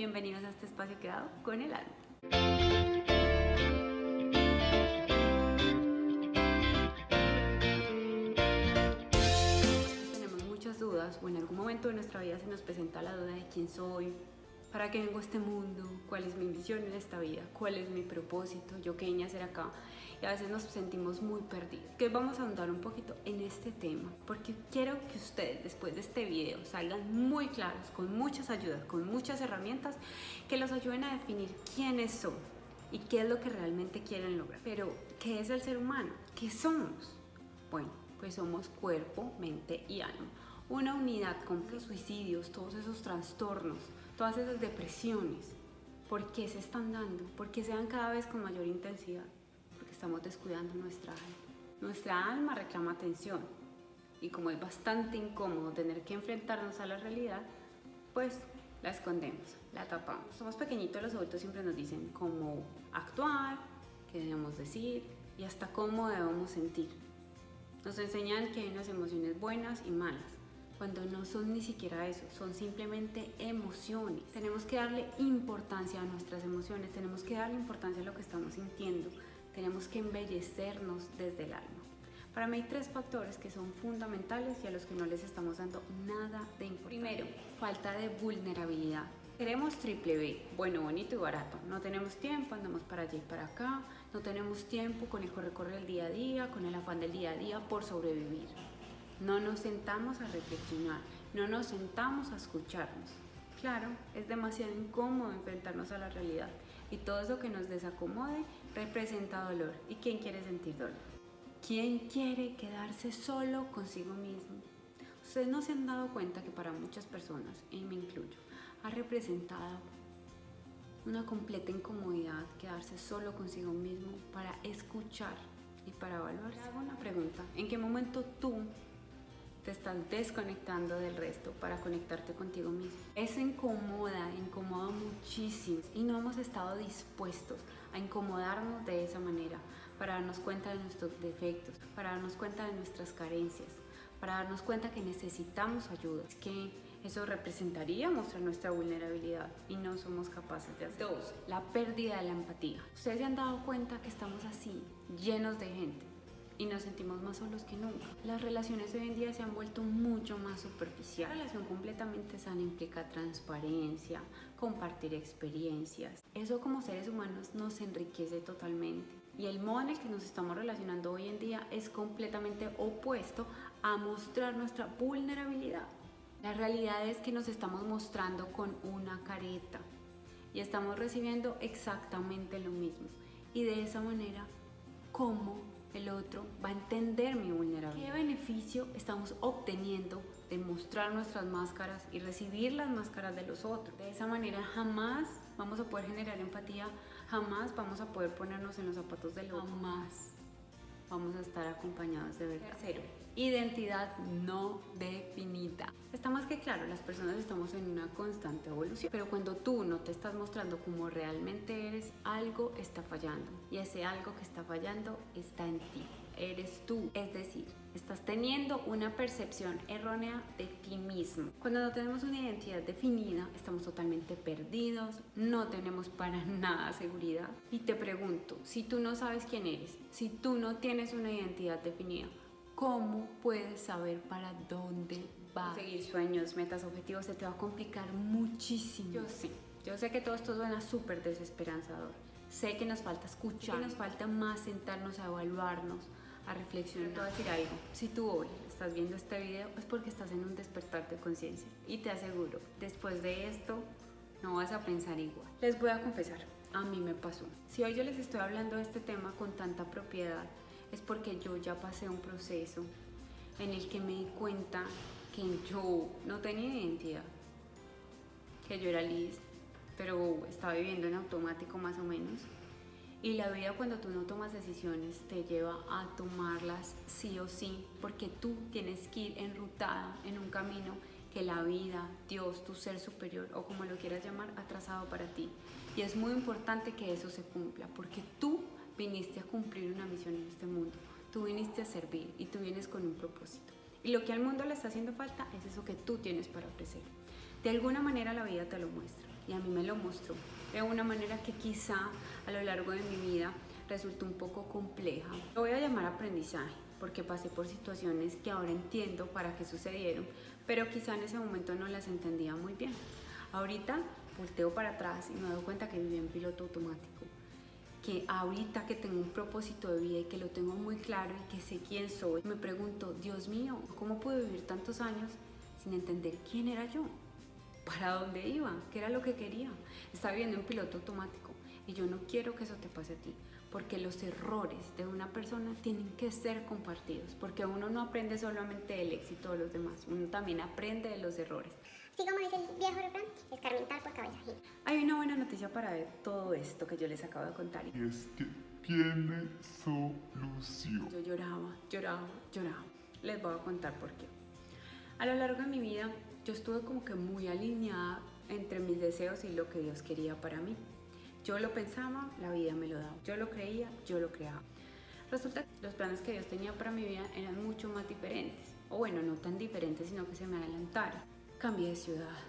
bienvenidos a este espacio creado con el alma. Tenemos muchas dudas o en algún momento de nuestra vida se nos presenta la duda de quién soy, para qué vengo a este mundo, cuál es mi misión en esta vida, cuál es mi propósito, yo qué vine a hacer acá. Y a veces nos sentimos muy perdidos. Que vamos a ahondar un poquito en este tema porque quiero que ustedes después de este video salgan muy claros, con muchas ayudas, con muchas herramientas que los ayuden a definir quiénes son y qué es lo que realmente quieren lograr. Pero, ¿qué es el ser humano? ¿Qué somos? Bueno, pues somos cuerpo, mente y alma. Una unidad con los suicidios, todos esos trastornos, todas esas depresiones. ¿Por qué se están dando? ¿Por qué se dan cada vez con mayor intensidad? Porque estamos descuidando nuestra alma. Nuestra alma reclama atención y como es bastante incómodo tener que enfrentarnos a la realidad, pues la escondemos, la tapamos. Somos pequeñitos, los adultos siempre nos dicen cómo actuar, qué debemos decir y hasta cómo debemos sentir. Nos enseñan que hay unas emociones buenas y malas, cuando no son ni siquiera eso, son simplemente emociones. Tenemos que darle importancia a nuestras emociones, tenemos que darle importancia a lo que estamos sintiendo, tenemos que embellecernos desde el alma. Para mí hay 3 factores que son fundamentales y a los que no les estamos dando nada de importancia. Primero, falta de vulnerabilidad. Queremos triple B, bueno, bonito y barato. No tenemos tiempo, andamos para allá y para acá. No tenemos tiempo con el corre-corre del día a día, con el afán del día a día por sobrevivir. No nos sentamos a reflexionar, no nos sentamos a escucharnos. Claro, es demasiado incómodo enfrentarnos a la realidad y todo eso que nos desacomode representa dolor. ¿Y quién quiere sentir dolor? ¿Quién quiere quedarse solo consigo mismo? Ustedes no se han dado cuenta que para muchas personas, y me incluyo, ha representado una completa incomodidad quedarse solo consigo mismo para escuchar y para evaluar. Te hago una pregunta, ¿en qué momento tú te estás desconectando del resto para conectarte contigo mismo? Eso incomoda muchísimo y no hemos estado dispuestos a incomodarnos de esa manera para darnos cuenta de nuestros defectos, para darnos cuenta de nuestras carencias, para darnos cuenta que necesitamos ayuda. Es que eso representaría mostrar nuestra vulnerabilidad y no somos capaces de hacerlo. 2. La pérdida de la empatía. Ustedes se han dado cuenta que estamos así, llenos de gente, y nos sentimos más solos que nunca. Las relaciones hoy en día se han vuelto mucho más superficiales. La relación completamente sana implica transparencia, compartir experiencias. Eso como seres humanos nos enriquece totalmente. Y el modo en el que nos estamos relacionando hoy en día es completamente opuesto a mostrar nuestra vulnerabilidad. La realidad es que nos estamos mostrando con una careta y estamos recibiendo exactamente lo mismo. Y de esa manera, ¿cómo el otro va a entender mi vulnerabilidad? ¿Qué beneficio estamos obteniendo de mostrar nuestras máscaras y recibir las máscaras de los otros? De esa manera jamás vamos a poder generar empatía, jamás vamos a poder ponernos en los zapatos del otro, jamás vamos a estar acompañados de verdad. Tercero, identidad no definida. Está más que claro, las personas estamos en una constante evolución, pero cuando tú no te estás mostrando como realmente eres, algo está fallando y ese algo que está fallando está en ti, eres tú, es decir, estás teniendo una percepción errónea de ti mismo. Cuando no tenemos una identidad definida, estamos totalmente perdidos, no tenemos para nada seguridad. Y te pregunto, si tú no sabes quién eres, si tú no tienes una identidad definida, ¿cómo puedes saber para dónde vas? Conseguir sueños, metas, objetivos se te va a complicar muchísimo. Yo sé que todo esto suena súper desesperanzador. Sé que nos falta escuchar, que nos falta más sentarnos a evaluarnos, a reflexionar. Te voy a decir algo, si tú hoy estás viendo este video es porque estás en un despertar de conciencia y te aseguro, después de esto no vas a pensar igual. Les voy a confesar, a mí me pasó. Si hoy yo les estoy hablando de este tema con tanta propiedad es porque yo ya pasé un proceso en el que me di cuenta que yo no tenía identidad, que yo era Liz, pero estaba viviendo en automático más o menos. Y la vida, cuando tú no tomas decisiones, te lleva a tomarlas sí o sí, porque tú tienes que ir enrutada en un camino que la vida, Dios, tu ser superior o como lo quieras llamar, ha trazado para ti. Y es muy importante que eso se cumpla, porque tú viniste a cumplir una misión en este mundo, tú viniste a servir y tú vienes con un propósito. Y lo que al mundo le está haciendo falta es eso que tú tienes para ofrecer. De alguna manera la vida te lo muestra. y a mí me lo mostró de una manera que quizá a lo largo de mi vida resultó un poco compleja. Lo voy a llamar aprendizaje porque pasé por situaciones que ahora entiendo para qué sucedieron, pero quizá en ese momento no las entendía muy bien. Ahorita volteo para atrás y me doy cuenta que vivía en piloto automático, que ahorita que tengo un propósito de vida y que lo tengo muy claro y que sé quién soy, me pregunto, Dios mío, ¿cómo pude vivir tantos años sin entender quién era yo? ¿Para dónde iba? ¿Qué era lo que quería? Estaba viviendo en piloto automático y yo no quiero que eso te pase a ti, porque los errores de una persona tienen que ser compartidos, porque uno no aprende solamente del éxito de los demás, uno también aprende de los errores. Sí, como dice el viejo refrán, escarmentar por cabeza ajena. Hay una buena noticia para ver todo esto que yo les acabo de contar. Y es que tiene solución. Yo lloraba. Les voy a contar por qué. A lo largo de mi vida, yo estuve como que muy alineada entre mis deseos y lo que Dios quería para mí. Yo lo pensaba, la vida me lo daba. Yo lo creía, yo lo creaba. Resulta que los planes que Dios tenía para mi vida eran mucho más diferentes. O bueno, no tan diferentes, sino que se me adelantaron. Cambié de ciudad,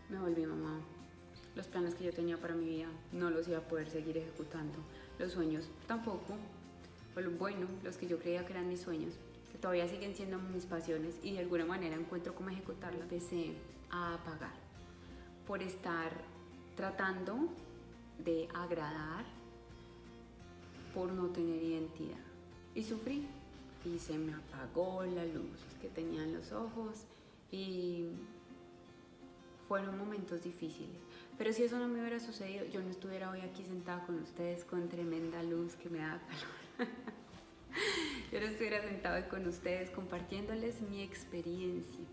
me volví mamá. Los planes que yo tenía para mi vida no los iba a poder seguir ejecutando. Los sueños tampoco. Bueno, los que yo creía que eran mis sueños, que todavía siguen siendo mis pasiones y de alguna manera encuentro cómo ejecutarlas. Empecé a apagar por estar tratando de agradar, por no tener identidad. Y sufrí y se me apagó la luz que tenía en los ojos y fueron momentos difíciles. Pero si eso no me hubiera sucedido, yo no estuviera hoy aquí sentada con ustedes con tremenda luz que me da calor. Yo no estuviera sentada hoy con ustedes compartiéndoles mi experiencia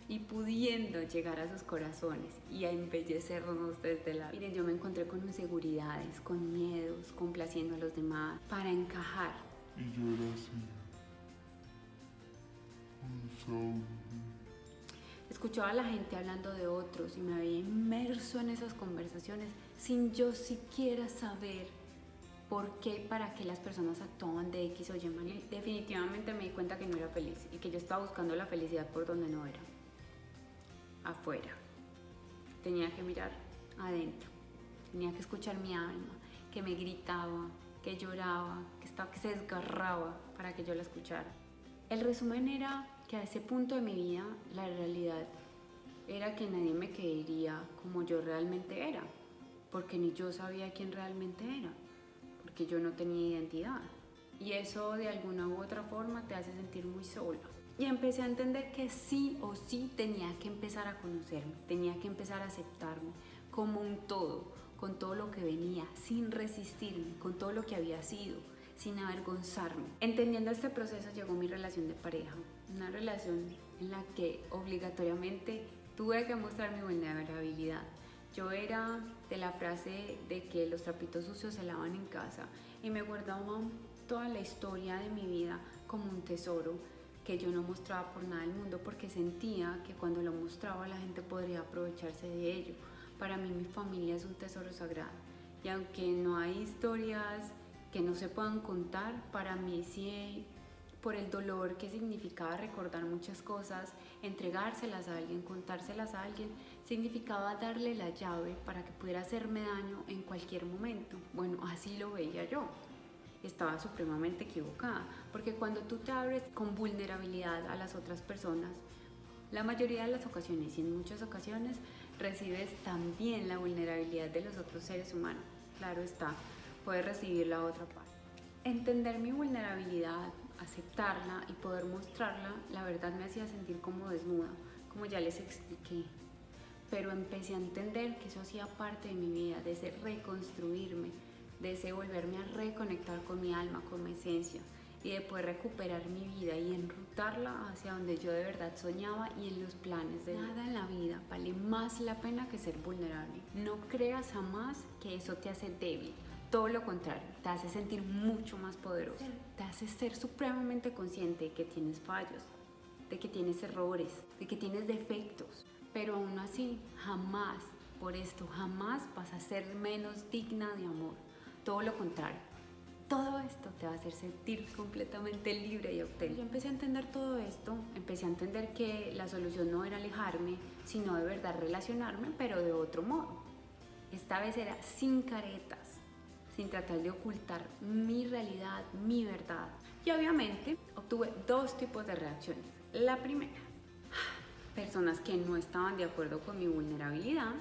y pudiendo llegar a sus corazones y a embellecernos desde la... Miren, yo me encontré con inseguridades, con miedos, complaciendo a los demás para encajar. Y yo era así, un zombie. Escuchaba a la gente hablando de otros y me había inmerso en esas conversaciones sin yo siquiera saber por qué y para qué las personas actuaban de X o Y manera. Definitivamente me di cuenta que no era feliz y que yo estaba buscando la felicidad por donde no era. Afuera. Tenía que mirar adentro. Tenía que escuchar mi alma, que me gritaba, que lloraba, que se desgarraba para que yo la escuchara. El resumen era que a ese punto de mi vida la realidad era que nadie me quería como yo realmente era, porque ni yo sabía quién realmente era, porque yo no tenía identidad. Y eso de alguna u otra forma te hace sentir muy sola. Y empecé a entender que sí o sí tenía que empezar a conocerme, tenía que empezar a aceptarme como un todo, con todo lo que venía, sin resistirme, con todo lo que había sido, sin avergonzarme. Entendiendo este proceso llegó mi relación de pareja, una relación en la que obligatoriamente tuve que mostrar mi vulnerabilidad. Yo era de la frase de que los trapitos sucios se lavan en casa y me guardaba toda la historia de mi vida como un tesoro que yo no mostraba por nada del mundo porque sentía que cuando lo mostraba la gente podría aprovecharse de ello. Para mí mi familia es un tesoro sagrado y aunque no hay historias que no se puedan contar, para mí sí, por el dolor que significaba recordar muchas cosas, entregárselas a alguien, contárselas a alguien, significaba darle la llave para que pudiera hacerme daño en cualquier momento. Bueno, así lo veía yo. Estaba supremamente equivocada, porque cuando tú te abres con vulnerabilidad a las otras personas, la mayoría de las ocasiones y en muchas ocasiones recibes también la vulnerabilidad de los otros seres humanos. Claro está, puedes recibir la otra parte. Entender mi vulnerabilidad, aceptarla y poder mostrarla, la verdad me hacía sentir como desnuda, como ya les expliqué. Pero empecé a entender que eso hacía parte de mi vida, de ese reconstruirme, de ese volverme a reconectar con mi alma, con mi esencia y de poder recuperar mi vida y enrutarla hacia donde yo de verdad soñaba y en los planes de nada en la vida vale más la pena que ser vulnerable. No creas jamás que eso te hace débil. Todo lo contrario, te hace sentir mucho más poderoso. Te hace ser supremamente consciente de que tienes fallos, de que tienes errores, de que tienes defectos. Pero aún así, jamás, por esto, jamás vas a ser menos digna de amor. Todo lo contrario. Todo esto te va a hacer sentir completamente libre y auténtico. Yo empecé a entender todo esto, empecé a entender que la solución no era alejarme, sino de verdad relacionarme, pero de otro modo. Esta vez era sin caretas, sin tratar de ocultar mi realidad, mi verdad. Y obviamente obtuve dos tipos de reacciones. La primera, personas que no estaban de acuerdo con mi vulnerabilidad,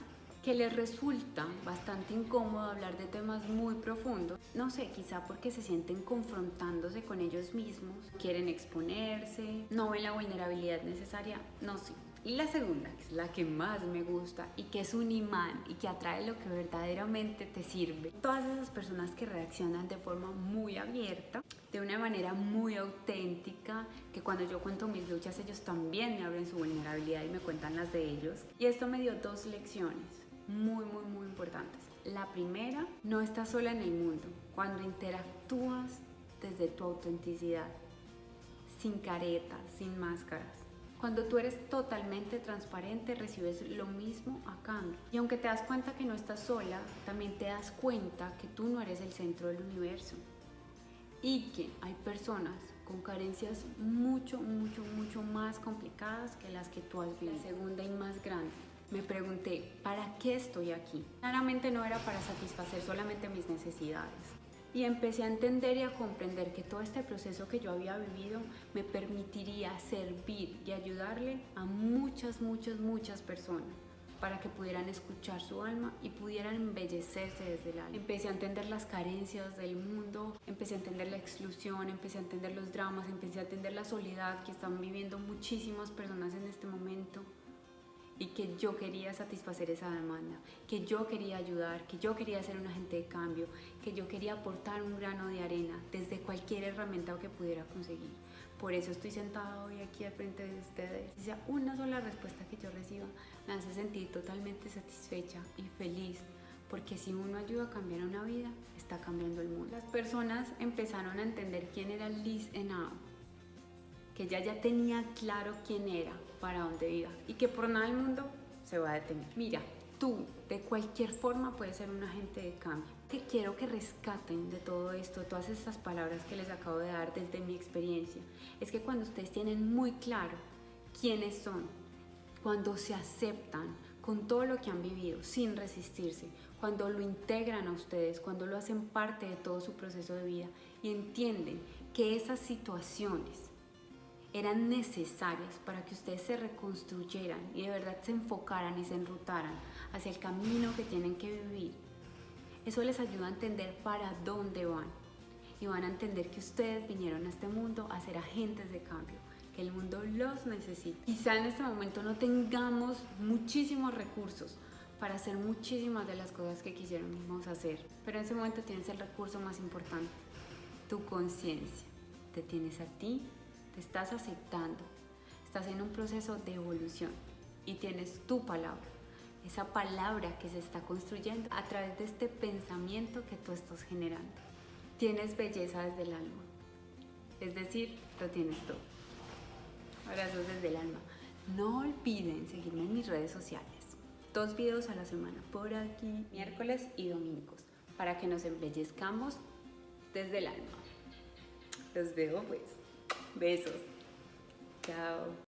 que les resulta bastante incómodo hablar de temas muy profundos, no sé, quizá porque se sienten confrontándose con ellos mismos, quieren exponerse, no ven la vulnerabilidad necesaria, no sé. Y la segunda, que es la que más me gusta y que es un imán y que atrae lo que verdaderamente te sirve. Todas esas personas que reaccionan de forma muy abierta, de una manera muy auténtica, que cuando yo cuento mis luchas ellos también me abren su vulnerabilidad y me cuentan las de ellos. Y esto me dio dos lecciones muy importantes. La primera, no estás sola en el mundo. Cuando interactúas desde tu autenticidad, sin caretas, sin máscaras. Cuando tú eres totalmente transparente, recibes lo mismo a cambio. Y aunque te das cuenta que no estás sola, también te das cuenta que tú no eres el centro del universo. Y que hay personas con carencias mucho más complicadas que las que tú has vivido. La segunda y más grande, me pregunté, ¿para qué estoy aquí? Claramente no era para satisfacer solamente mis necesidades. Y empecé a entender y a comprender que todo este proceso que yo había vivido me permitiría servir y ayudarle a muchas personas para que pudieran escuchar su alma y pudieran embellecerse desde el alma. Empecé a entender las carencias del mundo, empecé a entender la exclusión, empecé a entender los dramas, empecé a entender la soledad que están viviendo muchísimas personas en este momento. Y que yo quería satisfacer esa demanda, que yo quería ayudar, que yo quería ser un agente de cambio, que yo quería aportar un grano de arena desde cualquier herramienta que pudiera conseguir. Por eso estoy sentada hoy aquí al frente de ustedes. Si sea una sola respuesta que yo reciba, me hace sentir totalmente satisfecha y feliz, porque si uno ayuda a cambiar una vida, está cambiando el mundo. Las personas empezaron a entender quién era Liz Henao, que ella ya tenía claro quién era, para dónde iba y que por nada del mundo se va a detener. Mira, tú de cualquier forma puedes ser un agente de cambio. Que quiero que rescaten de todo esto, todas estas palabras que les acabo de dar desde mi experiencia, es que cuando ustedes tienen muy claro quiénes son, cuando se aceptan con todo lo que han vivido sin resistirse, cuando lo integran a ustedes, cuando lo hacen parte de todo su proceso de vida y entienden que esas situaciones eran necesarias para que ustedes se reconstruyeran y de verdad se enfocaran y se enrutaran hacia el camino que tienen que vivir. Eso les ayuda a entender para dónde van y van a entender que ustedes vinieron a este mundo a ser agentes de cambio, que el mundo los necesita. Quizá en este momento no tengamos muchísimos recursos para hacer muchísimas de las cosas que quisiéramos hacer, pero en ese momento tienes el recurso más importante, tu conciencia. Te tienes a ti, te estás aceptando, estás en un proceso de evolución y tienes tu palabra, esa palabra que se está construyendo a través de este pensamiento que tú estás generando. Tienes belleza desde el alma, es decir, lo tienes todo. Abrazos desde el alma. No olviden seguirme en mis redes sociales, 2 videos a la semana por aquí, miércoles y domingos, para que nos embellezcamos desde el alma. Los veo pues. Besos. Chao.